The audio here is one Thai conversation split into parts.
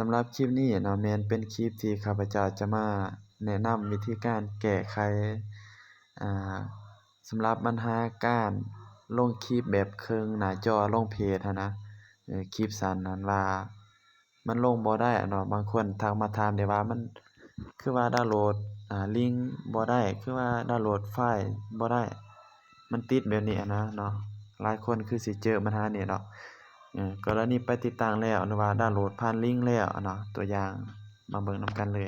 สำหรับคลิปนี้เนาะแม่นเป็นคลิปที่ข้าพเจ้าจะมาแนะนำวิธีการแก้ไขอ่าสำหรับปัญหาการลงคลิปแบบครึ่งหน้าจอลงเพจหั้นนะคลิปสั้นนั้นว่ามันลงบ่ได้อะเนาะบางคนทักมาถามได้ว่ามันคือว่าดาวน์โหลดลิงก์บ่ได้คือว่าดาวน์โหลดไฟล์บ่ได้มันติดแบบนี้อะนะเนาะหลายคนคือสิเจอปัญหานี้เนาะกรณีไปติดตั้งแล้วหรือว่าดาวน์โหลดผ่านลิงก์แล้วเนาะตัวอย่างมาเบิ่งนำกันเลย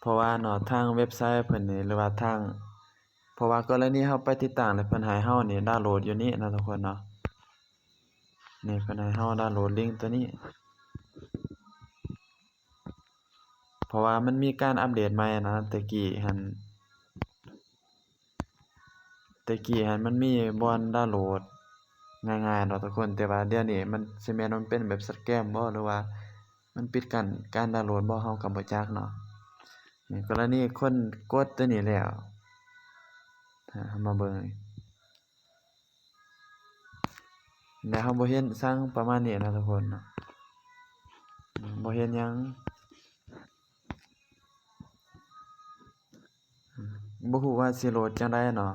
เพราะว่าเนาะทางเว็บไซต์เพิ่นนี่หรือว่าทางเพราะว่ากรณีเราไปติดตั้งแล้วเพิ่นให้เรานี่ดาวน์โหลดอยู่นี่นะทุกคนเนาะนี่เพิ่นให้เราดาวน์โหลดลิงก์ตัวนี้เพราะว่ามันมีการอัปเดตใหม่นะแต่กี้หั้นมันมีบ่อนดาวน์โหลดง่ายๆเนาะทุกคนแต่ว่าเดี๋ยวนี้มันสิแม่นมันเป็นแบบสแกมบ่หรือว่ามันปิดกั้นการดาวน์โหลดบ่เราก็บ่จักเนาะนี่กรณีคนกดตัวนี้แล้วเรามาเบิ่งแล้วเราบ่เห็นสั่งประมาณนี้นะทุกคนเนาะบ่เห็นหยังบ่ฮู้ว่าสิโหลดจั่งใดเนาะ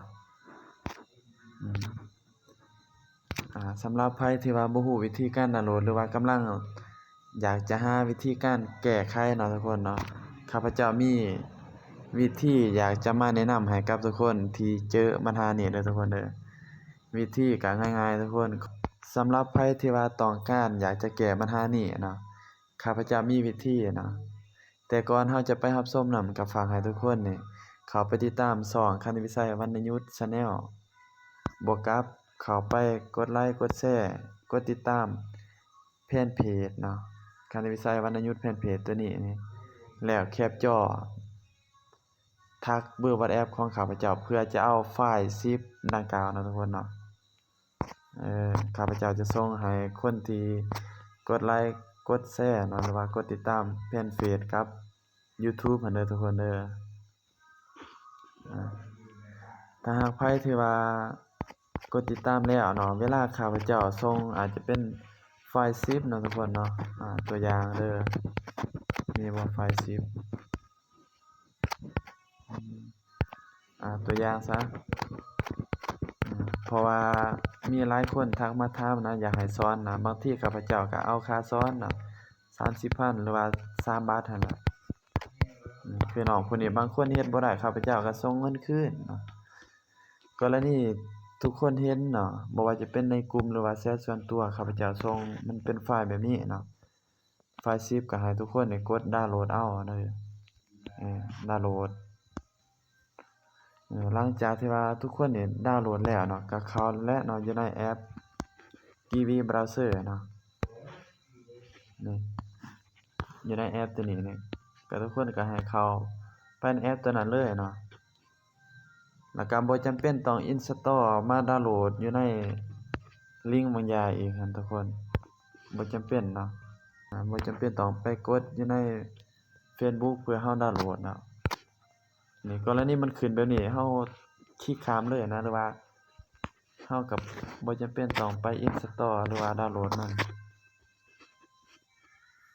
สำหรับไผที่ว่าบ่ฮู้วิธีการดาวน์โหลดหรือว่ากำลังอยากจะหาวิธีการแก้ไขเนาะทุกคนเนาะข้าพเจ้ามีวิธีอยากจะมาแนะนำให้กับทุกคนที่เจอปัญหานี้เด้อทุกคนเด้อวิธีก็ง่ายๆทุกคนสำหรับไผที่ว่าต้องการอยากจะแก้ปัญหานี้เนาะข้าพเจ้ามีวิธีเนาะแต่ก่อนเราจะไปรับชมนั้นก็ฝากให้ทุกคนนี่เข้าไปติดตามช่องคณิตวิสัยวรรณยุทธ Channel บวกกับเข้าไปกดไลค์กดแชร์กดติดตามแฟนเพจเนาะคณิตวิสัยวรรณยุทธแฟนเพจตัวนี้นี่แล้วแคปจอทักเบอร์ WhatsApp ของข้าพเจ้าเพื่อจะเอาไฟล์ซิปดังกล่าวเนาะทุกคนเนาะข้าพเจ้าจะส่งให้คนที่กดไลค์กดแชร์เนาะหรือว่ากดติดตามแฟนเพจกับ YouTube หั่นเด้อทุกคนเด้อถ้าหากไผที่ว่ากดติดตามแล้วเนาะเวลาข้าพเจ้าส่งอาจจะเป็นไฟล์ซิปเนาะทุกคนเนาะตัวอย่างเด้อมีบ่ไฟล์ซิปตัวอย่างซะเพราะว่ามีหลายคนทักมาถามนะอยากให้สอนนะบางทีข้าพเจ้าก็เอาค่าสอนน่ะ30,000หรือว่า3 บาทหั่นล่ะคือน้องผู้นี้บางคนเฮ็ดบ่ได้ข้าพเจ้าก็ส่งเงินคืนเนาะกรณีทุกคนเห็นเนาะบ่ว่าจะเป็นในกลุ่มหรือว่าแชตส่วนตัวข้าพเจ้าส่งมันเป็นไฟล์แบบนี้เนาะไฟล์ซิปก็ให้ทุกคนนี่กดดาวน์โหลดเอาเด้อดาวน์โหลดหลังจากที่ว่าทุกคนนี่ดาวน์โหลดแล้วเนาะก็เข้าและเนาะอยู่ในแอป TV Browser เนาะนี่อยู่ในแอปตัวนี้นี่ก็ทุกคนก็ให้เข้าไปในแอปตัวนั้นเลยเนาะแล้วก็บ่จำเป็นต้อง install มาดาวน์โหลดอยู่ในลิงก์บางอย่างอีกหั่นทุกคนบ่จำเป็นเนาะบ่จำเป็นต้องไปกดอยู่ใน Facebook เพื่อเราดาวน์โหลดเนาะนี่กรณีมันขึ้นแบบนี้เราคลิกข้ามเลยนะหรือว่าเราก็บ่จำเป็นต้องไป install หรือว่าดาวน์โหลดมัน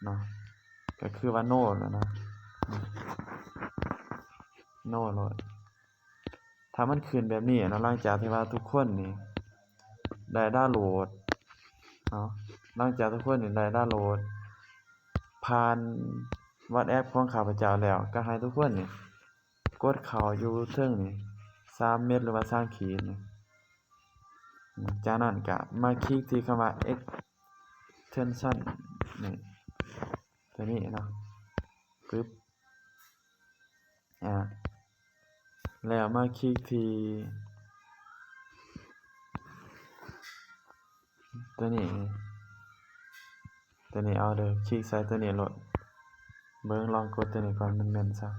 เนาะก็คือว่า no แล้วนะ no โหลดถ้ามันขึ้นแบบนี้เนาะหลังจากที่ว่าทุกคนนี่ได้ดาวน์โหลดเนาะหลังจากทุกคนนี่ได้ดาวน์โหลดผ่าน WhatsApp ของข้าพเจ้าแล้วก็ให้ทุกคนนี่กดเข้าอยู่เทิงนี่3 เม็ดหรือว่า3ขีดนี่จากนั้นก็มาคลิกที่คำว่า extension นี่ตัวนี้เนาะปึ๊บแล้วมาคลิกที่ตัวนี้เอาเด้อคลิกใส่ตัวนี้โหลดเบิ่งลองกดตัวนี้ก่อนมันแม่นซะ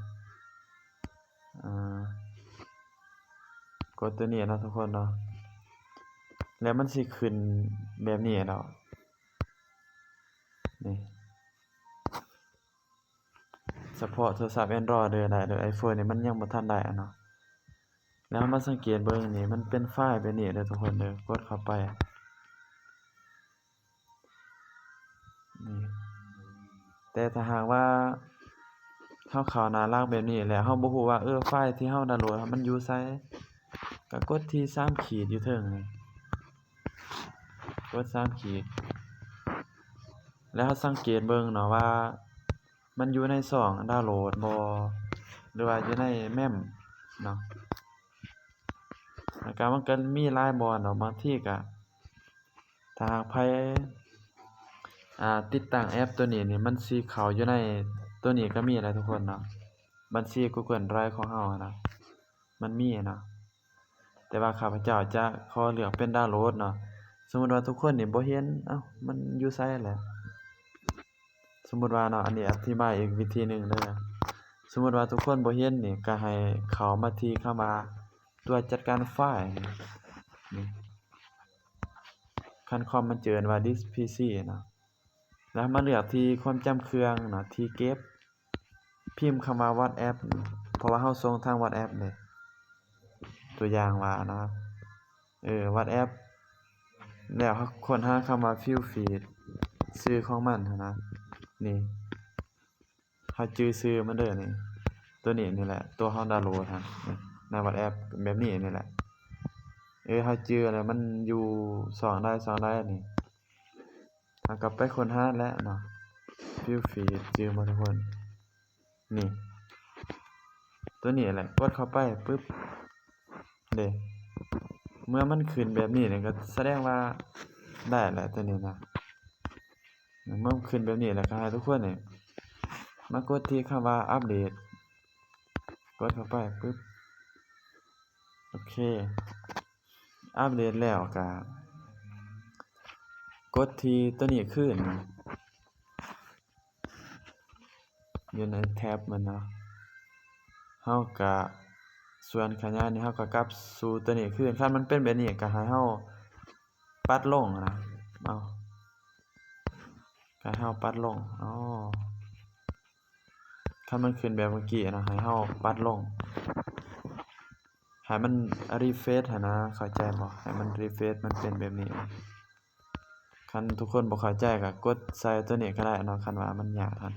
กดตัวนี้เนาะทุกคนเนาะแล้วมันสิขึ้นแบบนี้เนาะนี่เฉพาะโทรศัพท์ Android เด้อได้เด้อ iPhone นี่มันยังบ่ทันได้เนาะแล้วมาสังเกตเบิ่งนี่มันเป็นไฟล์แบบนี้เด้อทุกคนเด้อกดเข้าไป แต่ถ้าหากว่าเราเข้าหน้าหลักแบบนี้แล้วเราบ่ฮู้ว่าไฟล์ที่เราดาวน์โหลดมันอยู่ไสก็กดที่3ขีดอยู่เทิงนี่กด3ขีดแล้วเราสังเกตเบิ่งเนาะว่ามันอยู่ในช่องดาวน์โหลดบ่หรือว่าอยู่ในแม่มเนาะแล้วก็มันก็มีหลายบ่เนาะบางทีก็ถ้าหากไผติดตั้งแอปตัวนี้นี่มันสิเข้าอยู่ในตัวนี้ก็มีแหละทุกคนเนาะบัญชี Google Drive ของเราอะนะมันมีเนาะแต่ว่าข้าพเจ้าจะขอเลือกเป็นดาวน์โหลดเนาะสมมุติว่าทุกคนนี่บ่เห็นมันอยู่ไสแหละสมมุติว่าเนาะอันนี้อธิบายอีกวิธีหนึ่งเด้อสมมุติว่าทุกคนบ่เห็นนี่ก็ให้เข้ามาที่คำว่าตัวจัดการไฟล์นี่คันคอมมันเจิญว่า This PC เนาะแล้วมาเลือกที่ความจำเครื่องเนาะที่เก็บพิมพ์คำว่า WhatsApp เพราะว่าเราส่งทาง WhatsApp นี่ตัวอย่างว่านะWhatsApp แล้วเราค้นหาคำว่า View Feed ชื่อของมันหั้นนะนี่เราจื่อชื่อมันเด้อนี่ตัวนี้นี่แหละตัวเราดาวน์โหลดหั่นใน WhatsApp แบบนี้นี่แหละเราจื่อแล้วมันอยู่ช่องใดนี่เราก็ไปค้นหาแล้วเนาะ View Feed จื่อบ่ทุกคนนี่ตัวนี้แหละกดเข้าไปปึ๊บเด้เมื่อมันขึ้นแบบนี้นี่ก็แสดงว่าได้แล้วตัวนี้นะเมื่อมันขึ้นแบบนี้แล้วก็ให้ทุกคนนี่มากดที่คำว่าอัปเดตกดเข้าไปปึ๊บโอเคอัปเดตแล้วก็กดที่ตัวนี้ขึ้นอยู่ในแท็บมันเนาะเราก็ส่วนขยายนี่เราก็กลับสู่ตัวนี้คืนคันมันเป็นแบบนี้ก็ให้เราปัดลงนะก็ให้เราปัดลงคันมันขึ้นแบบเมื่อกี้นะให้เราปัดลงให้มันrefresh หั้นนะเข้าใจบ่ให้มันrefresh มันเป็นแบบนี้คันทุกคนบ่เข้าใจก็กดใส่ตัวนี้ก็ได้เนาะคันว่ามันยากหั่น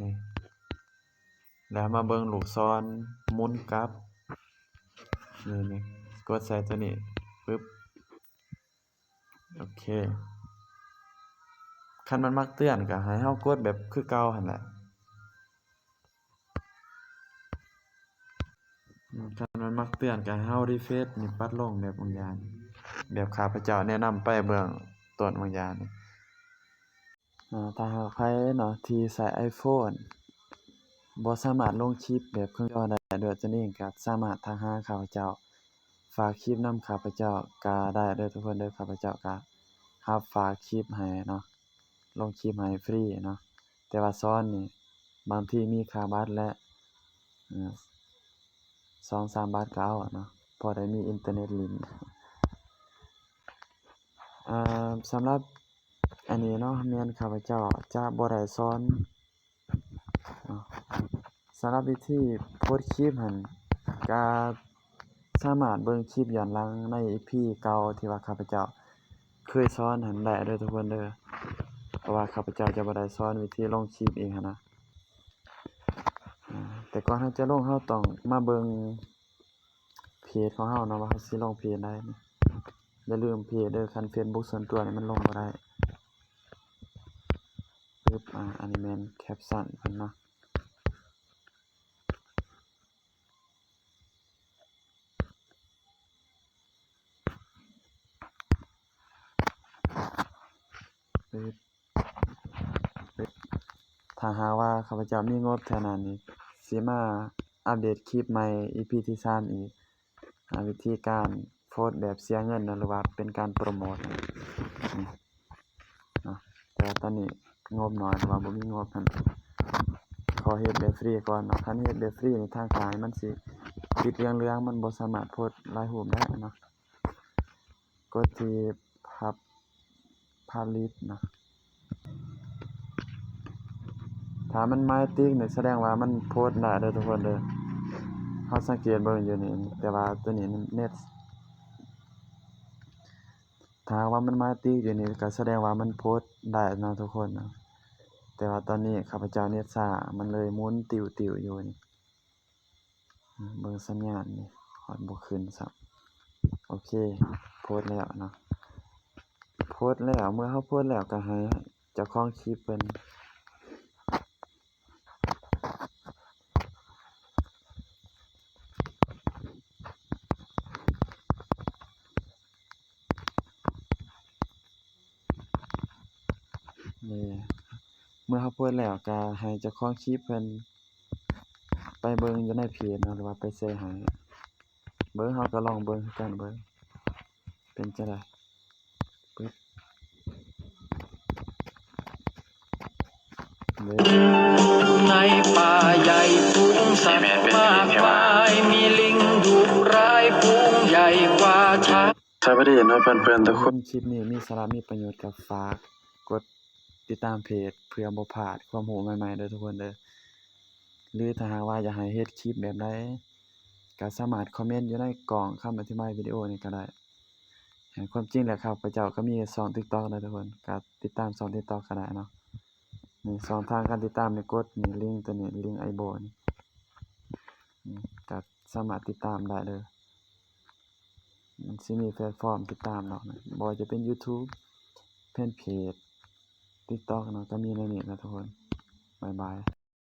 นี่แล้วมาเบิ่งลูกศรหมุนกลับนี่กดใส่ตัวนี้ปึ๊บโอเคคันมันมักเตือนก็ให้เรากดแบบคือเก่าหั่นแหละคันมันมักเตือนก็ให้เราrefresh นี่ปัดลงแบบบางอย่างแบบข้าพเจ้าแนะนำไปเบื้องต้นบางอย่างนี่ถ้าหากใครเนาะที่ใช้ iPhone บ่สามารถลงคลิปแบบเครื่องย่อได้ด้วยตนเองก็สามารถทักหาข้าพเจ้าฝากคลิปนำข้าพเจ้าก็ได้เด้อทุกคนเด้อข้าพเจ้าก็รับฝากคลิปให้เนาะลงคลิปให้ฟรีเนาะแต่ว่าสอนนี่บางทีมีค่าบัตรและ2-3 บาทก็เอาเนาะพอได้มีอินเทอร์เน็ตเล่นสำหรับอันนี้เนาะแม่นข้าพเจ้าจะบ่ได้สอนเนาะสำหรับวิธีโพสต์คลิปหั่นก็สามารถเบิ่งคลิปย้อนหลังใน EP เก่าที่ว่าข้าพเจ้าเคยสอนหั่นได้เด้อทุกคนเด้อเพราะว่าข้าพเจ้าจะบ่ได้สอนวิธีลงคลิปเองหั้นนะแต่ก่อนเราจะลงเราต้องมาเบิ่งเพจของเราเนาะว่าเราสิลงเพจใดอย่าลืมเพจเด้อคัน Facebook ส่วนตัวนี่มันลงบ่ได้ปึ๊บอันนี้แม่นแคปชั่นเพิ่นเนาะปึ๊บถ้าหากว่าข้าพเจ้ามีงบเท่านั้นนี่สิมาอัปเดตคลิปใหม่ EP ที่3อีกวิธีการโพสต์แบบเสียเงินหรือว่าเป็นการโปรโมตนี่เนาะแต่ตอนนี้งบน้อยเพราะว่าบ่มีงบหั่นขอเฮ็ดแบบฟรีก่อนเนาะคันเฮ็ดแบบฟรีนี่ทางขายมันสิติดเหลืองๆมันบ่สามารถโพสต์หลายรูปได้เนาะกดที่publish เนาะถ้ามันไม้ติ๊กนี่แสดงว่ามันโพสต์ได้เด้อทุกคนเด้อเราสังเกตเบิ่งอยู่นี่แต่ว่าตัวนี้เน็ตถ้าว่ามันไม้ติ๊กอยู่นี่ก็แสดงว่ามันโพสต์ได้นะทุกคนนะแต่ แต่ว่าตอนนี้ข้าพเจ้าเน็ตช้ามันเลยหมุนติ้วๆอยู่นี่เบิ่งสัญญาณนี่ฮอดบ่ขึ้นซ้ำโอเคโพสต์แล้วเนาะโพสต์แล้วเมื่อเราโพสต์แล้วก็ให้เจ้าของคลิปเพิ่นนี่เมื่อเราโพสต์แล้วก็ให้เจ้าของคลิปเพิ่นไปเบิ่งอยู่ในเพจเนาะหรือว่าไปแชร์ให้เบิ่งเราก็ลองเบิ่งคือกันเบิ่งเป็นจั่งใดปึ๊บเด้ในป่าใหญ่ฝูงสัตว์มากมายมีลิงดุร้ายฝูงใหญ่กว่าช้าง ถ้าบ่ได้เห็นว่าเพื่อนๆทุกคนคลิปนี้มีสาระมีประโยชน์ก็ฝากกดติดตามเพจเพื่อบ่พลาดความรู้ใหม่ๆเด้อทุกคนเด้อหรือถ้าหากว่าอยากให้เฮ็ดคลิปแบบใดก็สามารถคอมเมนต์อยู่ในกล่องคำอธิบายวิดีโอนี้ก็ได้ความจริงแล้วข้าพเจ้าก็มีช่อง TikTok นะทุกคนก็ติดตามช่อง TikTok ก็ได้เนาะนี่ช่องทางการติดตามนี่กดนี่ลิงก์ตัวนี้ลิงก์ iBo นี่ก็สามารถติดตามได้เด้อมันสิมีแพลตฟอร์มติดตามเนาะบ่ว่าจะเป็น YouTube แฟนเพจ TikTok เนาะก็มีในนี้นะทุกคนบ๊ายบาย